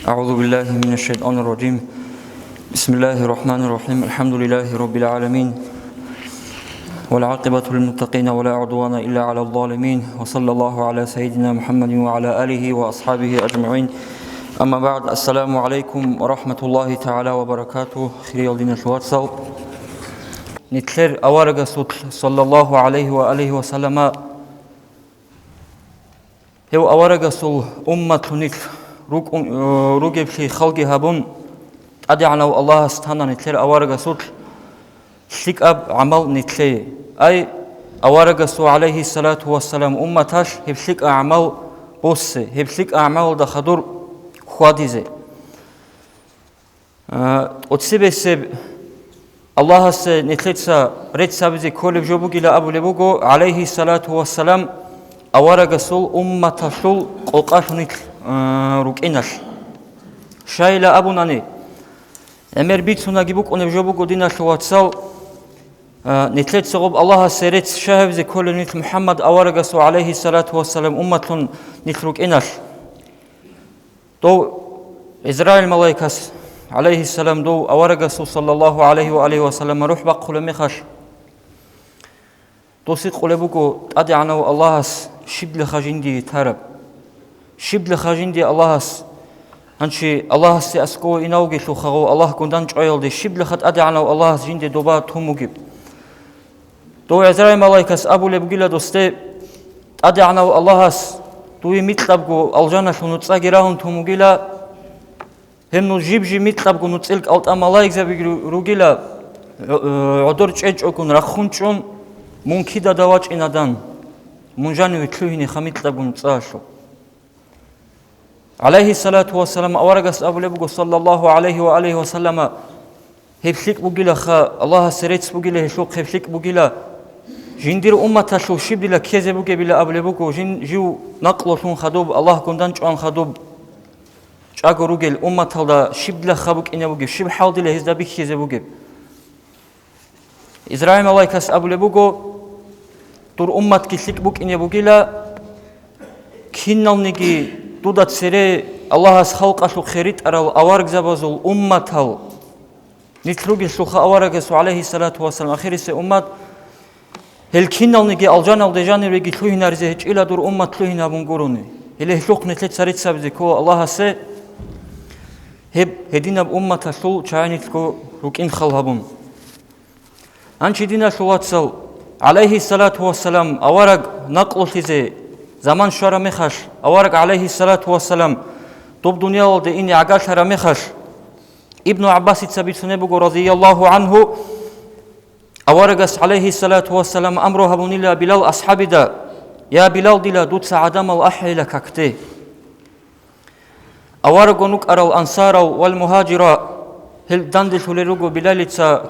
أعوذ بالله من الشيطان الرجيم بسم الله الرحمن الرحيم الحمد لله رب العالمين والعاقبة للمتقين ولا عدوان إلا على الظالمين وصلى الله على سيدنا محمد وعلى آله وأصحابه أجمعين أما بعد السلام عليكم ورحمة الله تعالى وبركاته خير الدين الواتساب نتلر أوارق صلى الله عليه وآله وسلم هو أوارق أمة نتل روجب في خلقي هبون أدعنا الله استهنا نتلر أوارق شيك أب عمل نتلي أي أوارق عليه الصلاة والسلام أمتاش هبشيك أعمال بوس هبشيك أعمال دخدور خواديزه أتسبب الله نتلتسا رد سبزي كل جوبوغي لا أبو لبوغو عليه الصلاة والسلام أوارق أمتاشل قلقاش نتل روكيناش شايلا أبو ناني أمر بيتسونا جيبوك ونبجوبوغو ديناش واتسال نتلت سغب الله سيرت شاهب زي كل نتل محمد أوارقسو عليه الصلاة والسلام أمتون نتلوك إناش دو إزرائيل ملايكاس عليه السلام دو أوارقسو صلى الله عليه وآله وسلم روح بقل مخاش دو سيق قلبوكو أدعنو الله شبل خاجندي تارب شبل خاجندي الله هنشي الله سيأسكو إناوغي شوخغو الله كندان جعيل دي شبل خد أدعنو الله جندي دوبا توموغيب دو إزرائيل ملايكاس أبو لبقيلا دوستي أدعنو الله دوي مطلبغو الجنة شنو تساقراهم توموغيلا هم نو جيبجي مطلبغو نتسلك ألت أملايك زبيق روغيلا عدور جيجوكون رخونچون منكيدا دواج إنادان منجاني ويتلوهيني خميطلبغو نتساشو عليه الصلاة والسلام أورغس أبو لبغو صلى الله عليه وآله وسلم هبشيك بوغيلا خا الله سريتس بوغيلا هشوق هبشيك بوغيلا جندير أمتا شو شبلا كيزي بوغي بلا أبو لبغو جو نقلو شون خدوب الله كندان جوان خدوب جاغو روغيل أمتا دا شبلا خبوك إنا بوغي شب حال دي لهزدا بيك كيزي بوغي إزرائيل ملايكاس أبو لبغو دور أمت كيشيك بوك إنا بوغيلا كينال نيجي دودات سيري الله خلق أشو خيريت أرال أوارق زبازول أمتال نتلوغي شوخا أوارق سو عليه الصلاة والسلام أخيري سي أمت هل كينال نيجي الجانال دي جاني ريجي تلوهينا رزيهج إلا دور أمت تلوهينا بنقروني هل شوخ نتلت ساريت سابزي كو الله سي هب هدينا بأمتا شو چايني تلو روكين خلهبون أنشي دينا شو واتسل عليه الصلاة والسلام أوارق نقل تيزي زمان شارع مخش أوارق عليه الصلاة والسلام طب دنيا ولد إني عقال شارع مخش ابن عباس تثبت سنبوغ رضي الله عنه أوارقس عليه الصلاة والسلام أمره بني الله بلال أصحاب دا يا بلال دلا دوت سعدام الأحي لككتي أوارق نكر الأنصار والمهاجر هل دندش لرجو بلال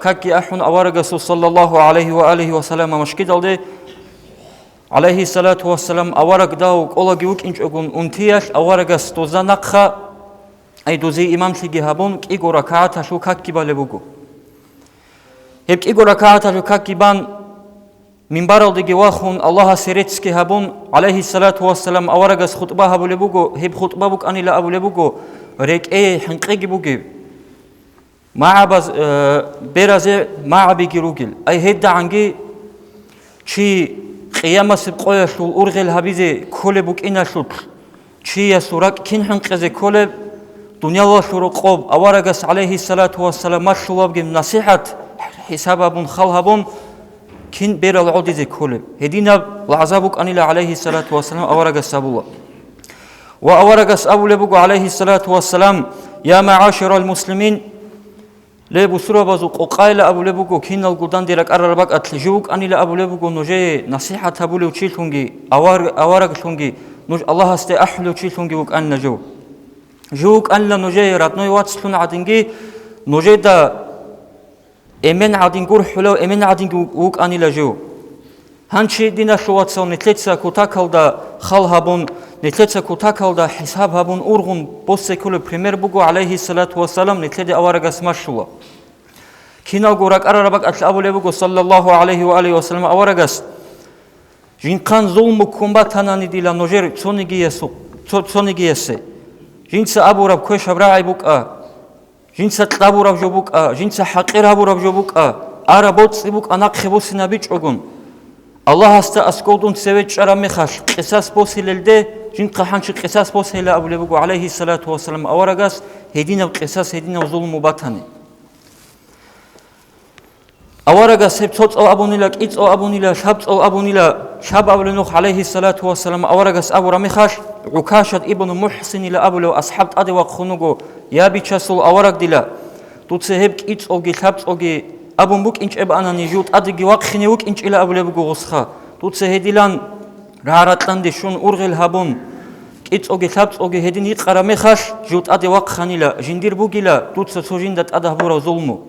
كاكي أحن أوارقس صلى الله عليه وآله وسلم مشكد دي عليه الصلاة والسلام أوارق داو قولا جيوك إنش أقول أنتياش أوارقس توزانقها أي دوزي إمام شيجي هابون كيغو ركعات شو كاكي بالبوغو هب كيغو ركعات شو كاكي بان من بارل ديجي واخون الله سيرتسكي هابون عليه الصلاة والسلام أوارقس خطبة هابو لبوغو هب خطبة بوك أني لا أبو لبوغو ريك حنقيجي بوغي ما عباز بيرازي ما عبيجي روغل أي هيدا عنجي شي قيامة سبقوية شو أرغل هبيزي كل بوك إنا شو شي سوراك كين حنقزي كل دنيا الله شو رقوب أوارقس عليه الصلاة والسلام ما شو لابجي نصيحة حسابهم خلهبهم كين بير العودي كل هدينا العذابك أني عليه الصلاة والسلام أوارقس أبوه وأوارقس أبو لبوك عليه الصلاة والسلام يا معاشر المسلمين لبو سورة بازو قايل أبو لبوكو كين القدان ديرك أربك أتلجوك أني لا أبو لبوكو نجي نصيحة أبو لو تشيل تونجي أوارق تونجي نج الله استي أحلو تشيل تونجي وك أن نجو جوك أن لا نجي راتنوي واتسلون عدنجي نجي دا إمن عدنجور حلو إمن عدنجو وك أني لا جو هنشي دينا شو واتسون نتلتسا كوتاكل دا خالهابون نتلتسا كوتاكل دا حسابهابون أورغون بوسي كل بريمير بوغو عليه الصلاة والسلام نتلدي أوارق اسمشوا كينا غورك أربك أتل أبو لبوغو صلى الله عليه وآله وسلم أوارق اس جين كان ظلم كومباتانا نديلا نوجر تونيجي يسو تونيجي يسي жинца абураб кӯшаб раъй букъа, жинца тлабураб жо букъа, жинца ҳақирабураб жо букъа, ара боци букъа нақхи босина бичӀугун. Аллаҳ аста асколдун севет чӀара мехаш, қисас босилелде, жинқа ҳанчи қисас босила абуле бугу алайҳи салату вассалам аварагас, ҳединав қисас, ҳединав зулму батани. Аварагас ҳеб цоцӀал абунила, кӀицӀал абунила, шабцӀал абунила, шаб абуленух алайҳи салату вассалам аварагас абура мехаш, укашат ибну муҳсинила абулев асҳаб тӀаде вақхунугу, я бичасул авараг дила, туце ҳеб кӀицӀалги, шабцӀалги, абун бук инч эбанани жут адиги вақхини бук инч ила абуле бугу гусха. Туце ҳедилан раҳратланди шун урғил ҳабун, кӀицӀалги, шабцӀалги ҳедин иқара мехаш, жут ади вақханила, жиндир бугила, туце цо жинда тӀада ҳабура зулму.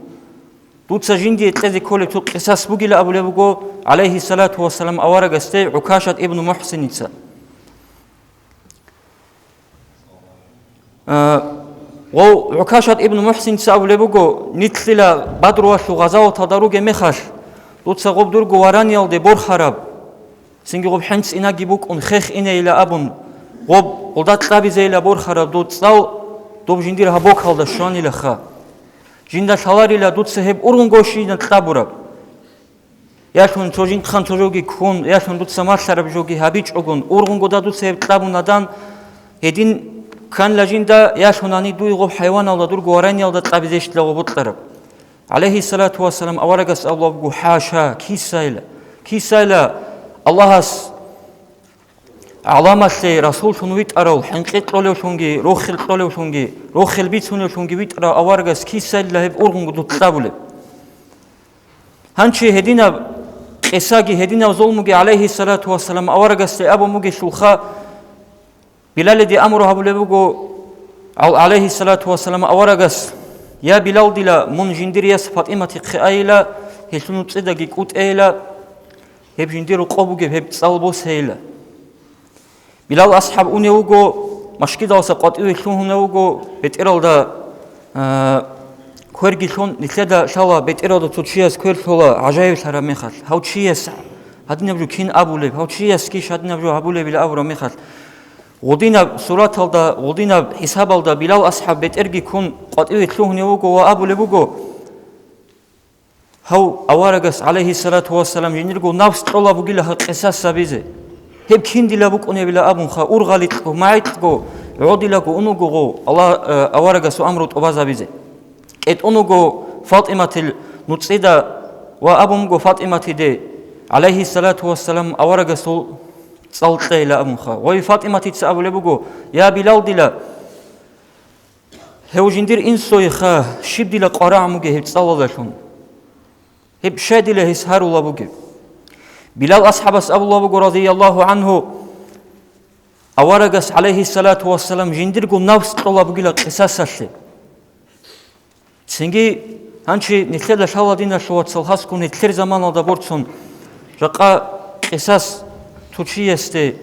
Туца жинди тлези коле ту қисас бугила абуле бугу алайҳи салату вассалам аварагасте укашат ибну муҳсиница. укашат ибну муҳсиница абуле бугу нитлила бадруашу ғазавата даруге мехаш. Туца гоб дургу вараниалде борхараб. Синги гоб хинц инаги букун хех инейла абун. Гоб олдат лабизейла борхараб. Дуцал доб жиндир хабокалда шуанила ха. Жинда шаларила дуце ҳеб ургунгошина тлабураб. Яшун чожин хан чожоги кун, яшун дуца машлараб жоги хабичӀугун. Ургунгода дуце ҳеб тлабунадан ҳедин канла жинда яшунани дуи гоб ҳайваналда дургу вараниалда тлабизештила гобутлараб. Алайҳи салату вассалам аварагас Аллоҳ бугу ҳаша, кисайла Аллаҳас аламашле расул шун витӀарав, ҳинқитлъолев шунги, рухилтъолев шунги, рухилбицунев шунги витӀара аварагас кисайла ҳеб ургунгу дутлабулеб. Ҳанчи ҳединав қисаги, ҳединав зулмуги алайҳи салату вассалам аварагасте абу муги шулха Билалиди амру ҳабуле бугу алайҳи салату вассалам аварагас я Билал дила мун жиндир яс Фатимати қиайла, ҳешуну цӀидаги кӀутӀейла, ҳеб жиндиру қобугеб ҳеб цӀал босейла. Билал асҳаб уневуго машкидалса қатъиви шунхуневуго бетӀиралда кӯрги шун нитледа шала бетӀиралда цо чияс кӯр шола ғажаибшара мехаш. Ҳав чияс ҳадинабжу кин абулеб, ҳав чияс киш ҳадинабжу ҳабулебила абура мехаш. Ғудинаб сураталда, ғудинаб ҳисабалда Билал асҳаб бетӀирги кун қатъиви шунхуневуго ва абуле буго ҳав аварагас алайҳи салату вассалам жиндиргу нафс чӀола бугила ҳа қисас сабизе. ҳеб киндила букӀунебила абунха урғалитгу маъитгу гӀудилагу унугугу Аллаҳ аварагасу амру тӀубазабизе. кӀетӀунугу Фатиматил нуцӀида ва абумгу Фатиматиде алайҳи салату вассалам аварагасу цӀалтӀейла абунха. Ваи Фатиматица абуле бугу я Билал дила ҳев жиндир инсойха шиб дила къараъ муге ҳеб цӀалала шун. ҳеб ше дила ҳис ҳарула буге. Билал асҳабас абулла бугу разияллаҳу анҳу аварагас алайҳи салату вассалам жиндиргу нафс чӀола бугила қисасашле. Синги ҳанчи нитледа шала дина шувацал ҳаску нитлер заманалда борцун жақа қисас тучиесте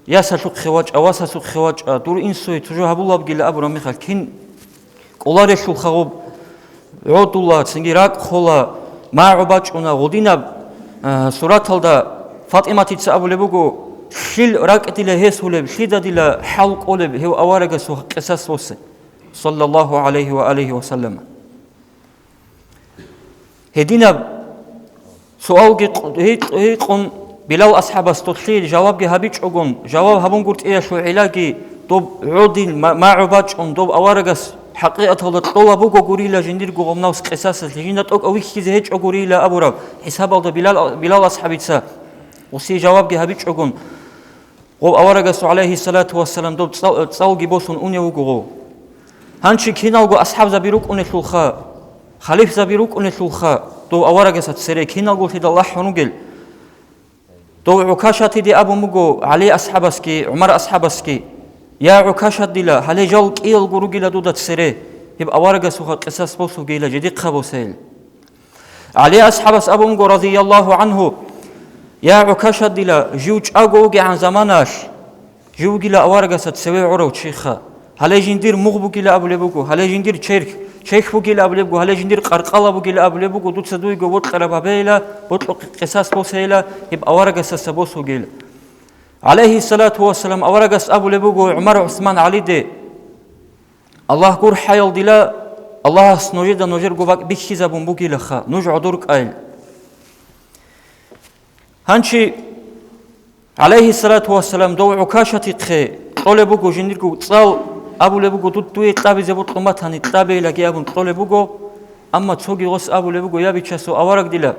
ясашу қхивачӀа васасу қхивачӀа дур инсои тужу ҳабулла бугила абура мехал кин ƙоларешу хагъуб гӀудула синги рак хола маъу бачӀуна ғудинаб сураталда Фатиматица абуле бугу шил ракӀдила ҳесулеб шидадила ҳалқълеб ҳев аварагасу қисас босе саллаллаҳу алайҳи ва алиҳи васаллама. ҳединаб суалги ҳиқун Билал асҳабас тутлил жавабги ҳабичӀугун жаваб ҳабун гуртӀияшу ዒлаги доб гӀудил маъу бачӀун доб аварагас ҳақиқаталда тӀола буго гурила жиндиргу ғомнавс қисасас жинда тӀок авихкизе ҳеҷӀо гурила абураб ҳисабалда Билал асҳабица уси жавабги ҳабичӀугун гоб аварагасу алайҳи салату вассалам доб цӀалги босун уневугугу ҳанчи киналгу асҳаб забирукӀуне шулха халиф забирукӀуне шулха доб аварагасат сере киналгу хида лаҳҳунугел доб укашатиди абу мугу али асҳабаски умар асҳабаски я укашат дила ҳале жал кӀиал гуругила дудат сере ҳеб аварагасуха қисас босугила жидиққа босейл. Али асҳабас абу мугу разияллаҳу анҳу я укашат дила жив чӀагу угиан заманаш живгила аварагасат севе урав чиха ҳале жиндир муғ бугила абуле бугу ҳале жиндир чех бугила абуле бугу ҳале жиндир қарқала бугила абуле бугу дуца дуйгу ботлара бабейла ботлу қисас босейла ҳеб аварагасаса босугила. Алайҳи салату вассалам аварагас абуле бугу Умар Усман Алиде الله قر حيل دلا الله سنوجد نوجر قباك بيكي زبون بوكي لخا نوج عدورك آيل هنشي عليه الصلاة والسلام دو عكاشة تخي طولبوكو جندركو تصال أبو لبوكو تطوي طابي زبوت قمتاني طابي لكي أبو طولبوكو أما تسوغي غص أبو لبوكو يابي تشاسو أورك دلا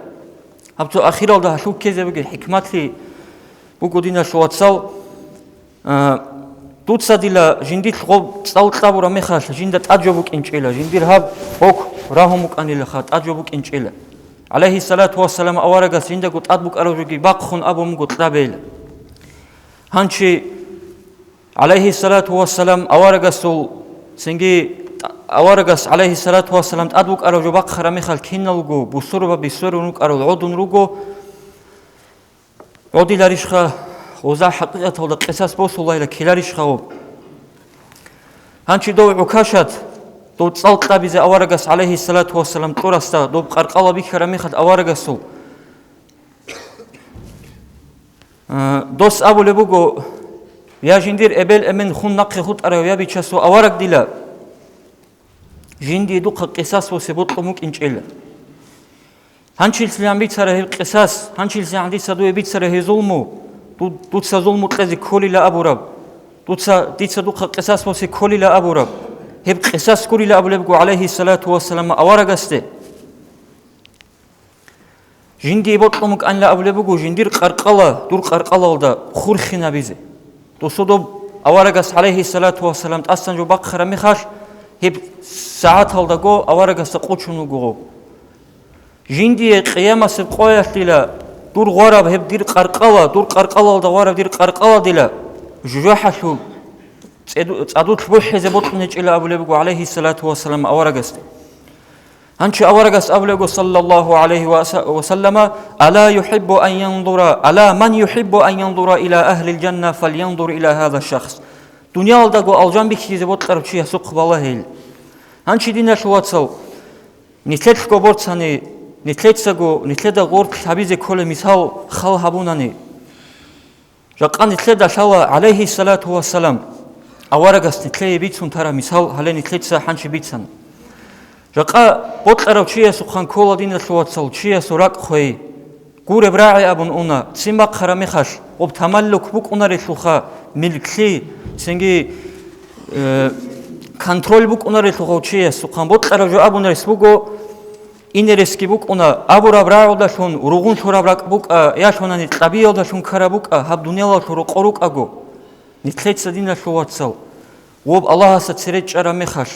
هبتو أخيرا ده شو كيزي بوكي حكمتي بوكو دينا شو تصال توتسا دلا جنديت غوب تصال طابورا مخاش جندت أجوبوك إنشيلا جندير هاب بوك راهموك أني لخات أجوبوك إنشيلا عليه الصلاة والسلام أورغاس جندكو تأدبوك أروجي باقخون أبو مغو طابيل هانشي عليه الصلاة والسلام أورغاسو سنجي أورغاس عليه الصلاة والسلام تأدبوك أروجو باقخرا مخال كينالغو بسوربا بسورونوك أرو العودون روغو عودي لاريشخا وزا حقيقة هذا قصص بوس الله إلى كلاريش خاوب هانشي دو عكاشات دو تصال طابيز أورغاس عليه الصلاة والسلام تورستا دو بقرقالة بيكرا ميخد أورغاسو دوس أبو لبوغو يا جندير أبل أمن خون نقي خود أريو يا بيتشاسو أورغ ديلا جندي دوق قصص وسبوت قموك إنشيلا هانشي السلام بيتسره القصص هانشي السلام دي سدوي بيتسره ظلمو دوتسا ظلمو تلزي كولي لا أبو رب دوتسا دوق قصص وسي كولي لا أبو رب هب قصص كولي لا أبو لبوغو عليه الصلاة والسلام أورغستي جندي بطلمك أن لا أبو لبوغو جندير قرقالة دور قرقالة دا خورخنا بيزي توصدو أورغس عليه الصلاة والسلام تأسن جو باقخرا مخاش هب ساعات هالدقو أورغس قوچونو غو جندي قيامة سبقوية للا دور غرب هب دير قرقالة دور قرقالة دا غرب دير قرقالة دلا جوحشو تأدو تبوحي زبطنج إلى أبو لبوغو عليه الصلاة والسلام أورغس هنشي أورغس أبو لبوغو صلى الله عليه وسلم ألا يحب أن ينظر ألا من يحب أن ينظر إلى أهل الجنة فلينظر إلى هذا الشخص دنيا الدقو الجنب كي زبطر بشي سوق بالله هنشي دينا شو واتسو نتلت كوبورتساني نتلت غورت حبيزي كل مثال خال هبوناني جاقان نتلت شاء عليه الصلاة والسلام أورغس نتلت بيتسون ترى مثال هلا نتلت هنشي بيتسان جاقا بطلرو چيه سخان كولا دين شواتسل چيه سوراق خوي قور براعي ابن اونا تسيماق خراميخاش وب تملك بوك اونا ريشوخا ملكلي سنگي كنترول بوك اونا ريشوخا چيه سخان بطلرو جو ابن رسبوغو این رسکی بوك اونا ابو رابراعو داشون روغون شورابراق بوك ياشونا نتلابيو داشون كرا بوك هب دنيا شورو قروق اگو نتلت سدين شواتسل وب الله ستسريت چرا ميخاش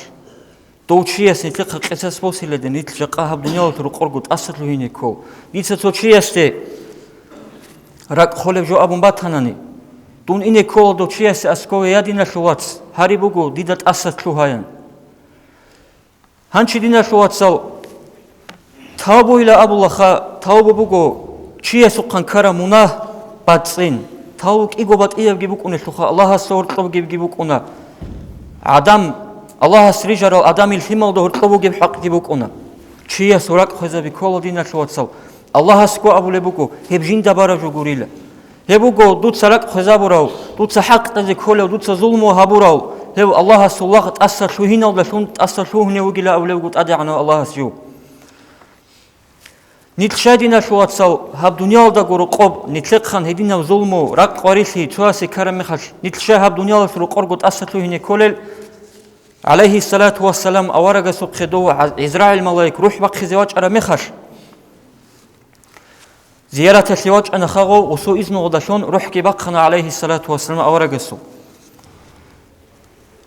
دوچياس نتلقى قصص بوسيله دي نتلقى هب دنيا ترو قرغوت اصلو هينيكو ديت توچياس دي راق خولب جو ابون باتاناني دون انيكو دوچياس اسكو يادينا شوات هاريبوغو ديدات اصلو هاين هانچي دينا شواتسو تابو الى ابو لخا تابو بوغو چياسو قنكرا منا باتسين تاوك ايغو بات ايغي بوكونه شوخا الله سورتو گيبگي بوكونه عدم الله سريجر الأدم الحمل ده هرتبو جب حق جبوك أنا شيء سورك خذ بكل دينا شو تصل الله سكو أبو لبوكو هبجين دبارة جو غوريلا هبوكو دوت سرك خذ براو دوت سحق تزي كله دوت سظلم وهبراو هب الله سلاق تأثر شو هنا ولا شو تأثر شو هنا وجلا أبو لبوكو أدعنا الله سيو نتشادينا شو تصل هب دنيا ده غرقب نتلقخن هدينا ظلمو رق قاريسي تواسي كرم خش نتشاه هب دنيا شو قرقو تأثر شو هنا كله عليه الصلاة والسلام أورغ سوق دو إزرائيل ملاك روح بق زواج أنا مخش زيارة الزواج أنا خاغو وسو إذن غداشون روح كي بقنا عليه الصلاة والسلام أورغ سو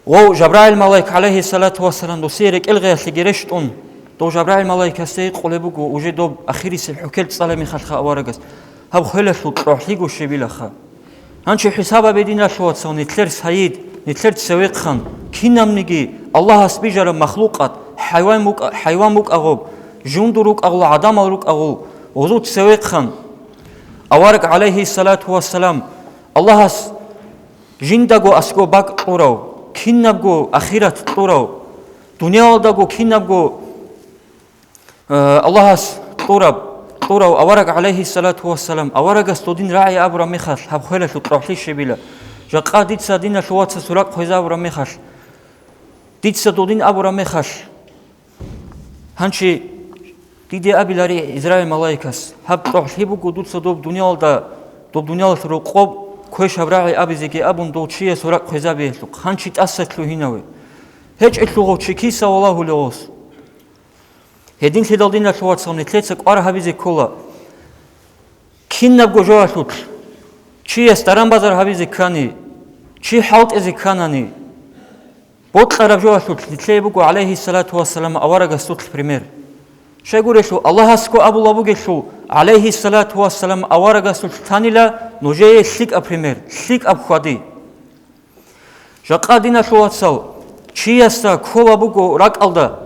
و جبرائيل ملاك عليه الصلاة والسلام دو سيرك إلغي سجرشتون دو جبرائيل ملاك سيق قلبوغو وجدو أخيري سبحكيل تصالمي خلخا أورغس هب خلشو تروح ليغو شبيل خا هنشي حسابا بدينا شو تصون نتلر سعيد نتلر سويق خان كينام نيجي الله سبيجر مخلوقات حيوان موك أغوب جند روك أغلو عدم روك أغلو وزود سويق خان أورك عليه الصلاة والسلام الله جندگو أسكو باق طورو كينابگو أخيرات طورو دنيا دگو كينابگو الله طورو أورك عليه الصلاة والسلام أورك استودين راعي أبرا مخاش هب خيلة تروحلي شبيلة جاقا ديت سادينا شوات سسوراق خوزا أبرا مخاش Ditsa dodin abura mekhash. Hanchi dide abilari Izrail malaikas. Hab toh hibu gudutsa dob dunyalda dob dunyal roqob kosh abra'i abizege abun do chiye sorak khozabe lu. Hanchi tasatlu hinawe. Hech etlugo chikisa wallahu leos. Hedin khidaldin la shwatsone tletsak ara habize kola. Kinnab gojoashut. Chiye staran bazar habize kani. Chi halt eze kanani. Bot qarabjoashut litlebugo alayhi salatu wassalam awaraga sutl primer. Shegureshu Allahasko abulabugeshu alayhi salatu wassalam awaraga sutl tanila noje slik a primer. Slik ab khadi. Jaqadina shwatsal Chiyasta kolabugo rakalda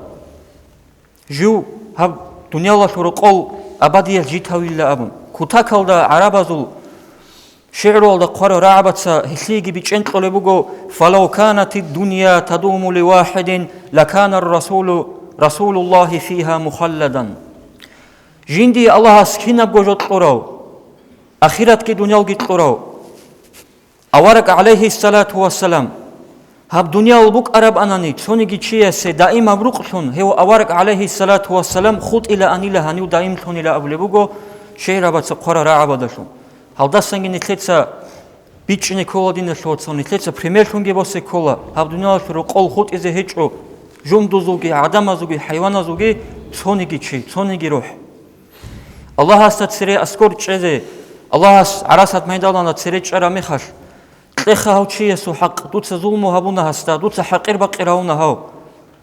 Ju hab dunyala shurqol abadiyal jitawilla abun kutakalda arabazul shi'rolda qara ra'abatsa hisligi bichentqolebugo falaw kanati dunya tadumu li wahidin lakana rasulullah fiha mukhalladan Jindi Allah skinab gojot qoraw akhirat ki dunyal git qoraw Awarak alayhi salatu wassalam Hab dunya buk arab anani sonigi chiyase daim abruqthun hew awarak alayhi salatu wassalam khut ila anila hanu daim thun ila ablebugo sheyrabat qara ra'abadashu haldasangi nitletsa bichne kolodina shotson nitletsa primer thungi bosse kola hab dunya shuru qol khut ize hecho jumduzugi adamazugi hayvanazugi sonigi chi sonigi ruh Allah hasat sire askor cheze Allah arasat maydalana sire chara mekhash Ეხაუჩიე სუ ჰაყ დუცა ზულმო ჰაბუნა ჰასტა დუცა ჰაყირ ბაყირაუნა ჰაუ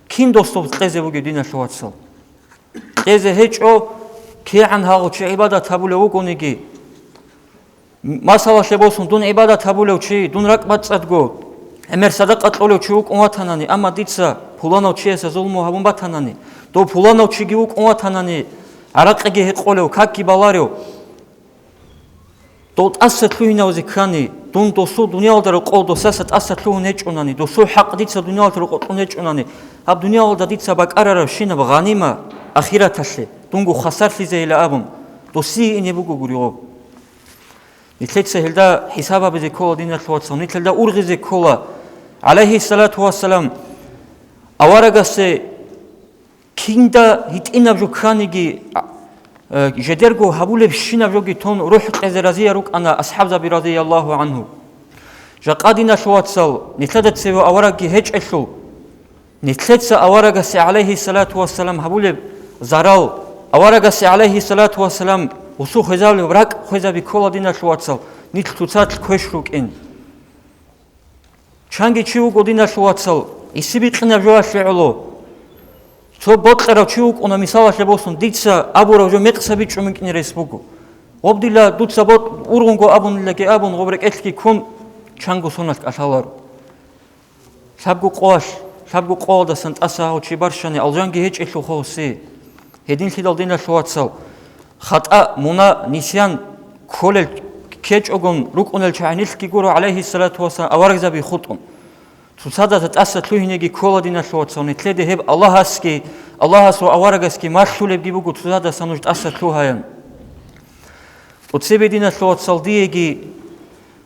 კინ დოსტობ ყეზე ბუგი დინა შოაცო ყეზე ჰეჭო ქიან ჰაუჩი იბადა თაბულე უკუნიგი მასალა შებოსუნ დუნ იბადა თაბულე უჩი დუნ რაკბაცადგო ემერ სადაყა ყოლე უჩი უკუნათანანი ამა დიცა ფულანო ჩიესა ზულმო ჰაბუნ ბათანანი დო ფულანო ჩიგი უკუნათანანი არაყეგი ჰეყოლე ქაკი ბალარეო Dot asat luinauzi kani, dun dosu dunyalda qol dosasat asat luin echunani, dosu haq ditsa dunyalda qotun echunani. Hab dunyalda ditsa bak arara shina ghanima akhiratashe. Dungu khasar fize ila abun. Dosi inebugo guriyo. Nitletsa hilda hisaba bize kola dinat watson, nitletda urgize kola. Alayhi salatu wassalam awaragase kinda hitinabju kanigi Jedergo habule bishina jogi ton ruh qezerazia ruk ana ashab zabi radiyallahu anhu. Jaqadina shwatsal nitladat sevo awaragi hecheshu. Nitletsa awaragasi alayhi salatu wassalam habule zaral awaragasi alayhi salatu wassalam usu khizal rak khizabi koladina shwatsal nitlutsat kheshruk in. Changi chiu godina shwatsal isibi qina joashelo So botqera chiuk ona misala shebosun ditsa abura jo meqsabi chumikni resbugu obdila dutsa bot urungo abunleke abun gobrek etki kun changu sonat asalaru sabgu qoda sant asa chibarshani aljangi hech elu khosi hedin khidaldina shwatsal khata muna nisyan kolel kech ogon rukunel chaynilki guru alayhi salatu wasallam awargzabi khutun Susadat asat luhinegi koladina shwatsoni tlede heb Allahaski Allahasu awaragaski marshuleb gibugu tsada sanuj asat luhayan Utsebedina shwatsaldiegi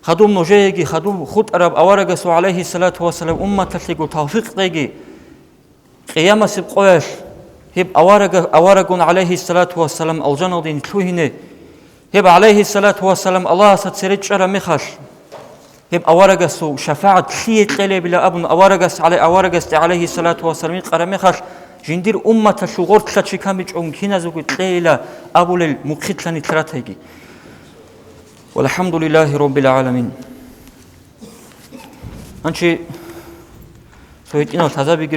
khadum nojegi khadum khut arab awaragasu alayhi salatu wasalam ummatligu tawfiqdegi qiyamasib qoyash heb awaragun alayhi salatu wasalam aljanodin luhine heb alayhi salatu wasalam Allahasat serechara mikhash Heb awaragasu shafaat khiyet qele bila abun awaragas alayhi salatu wassalam qaramekhash jindir ummata shugortla chikamich on kinazugu qela abulel muqitlani trategi walhamdulillahi rabbil alamin Anchi so itina tazabi